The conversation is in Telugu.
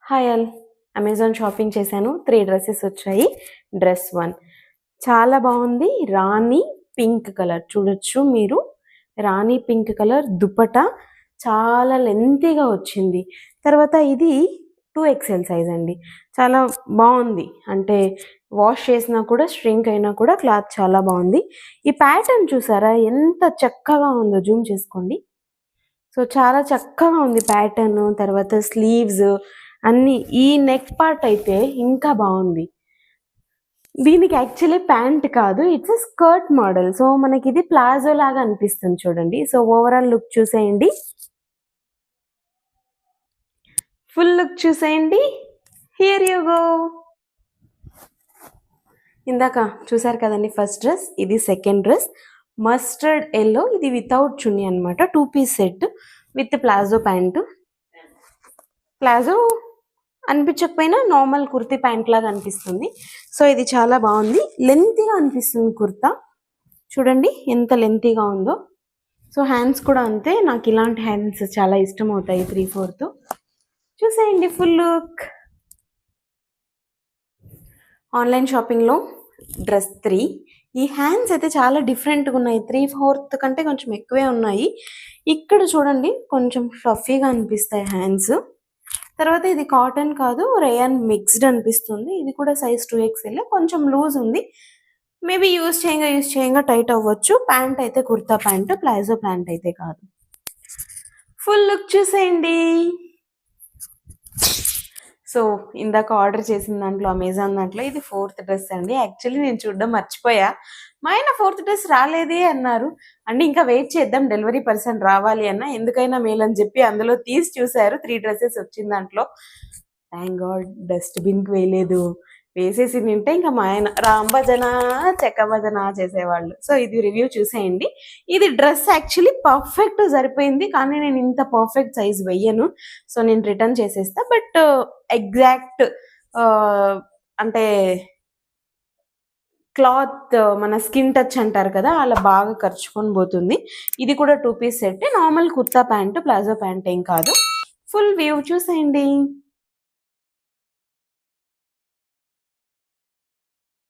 Hi all. అమెజాన్ షాపింగ్ చేశాను. 3 డ్రెస్సెస్ వచ్చాయి. డ్రెస్ 1 చాలా బాగుంది. రాణి పింక్ కలర్ చూడొచ్చు మీరు. రాణి పింక్ కలర్ దుపట్టా చాలా లెంతీగా వచ్చింది. తర్వాత ఇది 2XL సైజ్ అండి. చాలా బాగుంది. అంటే వాష్ చేసినా కూడా స్ట్రింక్ అయినా కూడా క్లాత్ చాలా బాగుంది. ఈ ప్యాటర్న్ చూసారా ఎంత చక్కగా ఉందో, జూమ్ చేసుకోండి. సో చాలా చక్కగా ఉంది ప్యాటర్న్. తర్వాత స్లీవ్స్ అన్నీ. ఈ నెక్ పార్ట్ అయితే ఇంకా బాగుంది. దీనికి యాక్చువల్లీ ప్యాంట్ కాదు, ఇట్స్ స్కర్ట్ మోడల్. సో మనకి ఇది ప్లాజో లాగా అనిపిస్తుంది చూడండి. సో ఓవరాల్ లుక్ చూసేయండి, ఫుల్ లుక్ చూసేయండి. Here you go. ఇందాక చూసారు కదండి ఫస్ట్ డ్రెస్, ఇది సెకండ్ డ్రెస్. మస్టర్డ్ ఎల్లో, ఇది వితౌట్ చున్నీ అనమాట. 2 piece set with palazzo pant. Palazzo అనిపించకపోయినా నార్మల్ కుర్తీ ప్యాంట్ లాగా అనిపిస్తుంది. సో ఇది చాలా బాగుంది. లెంతీగా అనిపిస్తుంది కుర్తా. చూడండి ఎంత లెంతీగా ఉందో. సో హ్యాండ్స్ కూడా అంతే. నాకు ఇలాంటి హ్యాండ్స్ చాలా ఇష్టం అవుతాయి. 3/4 చూసేయండి. Full look. ఆన్లైన్ షాపింగ్లో డ్రెస్ 3. ఈ హ్యాండ్స్ అయితే చాలా డిఫరెంట్గా ఉన్నాయి. 3/4 కంటే కొంచెం ఎక్కువే ఉన్నాయి. ఇక్కడ చూడండి కొంచెం ఫ్లఫీగా అనిపిస్తాయి హ్యాండ్స్. తర్వాత ఇది కాటన్ కాదు, రేయన్ మిక్స్డ్ అనిపిస్తుంది. ఇది కూడా సైజ్ 2XL, కొంచెం లూజ్ ఉంది. మేబీ యూజ్ చేయంగా టైట్ అవ్వచ్చు. ప్యాంట్ అయితే కుర్తా ప్యాంట్, ప్లాజో ప్యాంట్ అయితే కాదు. ఫుల్ లుక్ చూసేయండి. సో ఇందాక ఆర్డర్ చేసిన దాంట్లో, అమెజాన్ దాంట్లో ఇది 4th డ్రెస్ అండి. యాక్చువల్లీ నేను చూడడం మర్చిపోయా. మా ఆయన 4th డ్రెస్ రాలేదే అన్నారు. అంటే ఇంకా వెయిట్ చేద్దాం, డెలివరీ పర్సన్ రావాలి అన్న, ఎందుకైనా మేలు అని చెప్పి అందులో తీసి చూశారు. 3 డ్రెస్సెస్ వచ్చింది దాంట్లో. థ్యాంక్ గాడ్ డస్ట్బిన్కి వేయలేదు. వేసేసి నింటే ఇంకా మా ఆయన రాంభజన చెక్క భజన చేసేవాళ్ళు. సో ఇది రివ్యూ చూసేయండి. ఇది డ్రెస్ యాక్చువల్లీ పర్ఫెక్ట్ సరిపోయింది, కానీ నేను ఇంత పర్ఫెక్ట్ సైజ్ వెయ్యను. సో నేను రిటర్న్ చేసేస్తా. బట్ ఎగ్జాక్ట్ అంటే క్లాత్ మన స్కిన్ టచ్ అంటారు కదా, అలా బాగా ఖర్చుకొని పోతుంది. ఇది కూడా 2 piece set, normal kurta pant palazzo pant ఏం కాదు. ఫుల్ వ్యూ చూసేయండి.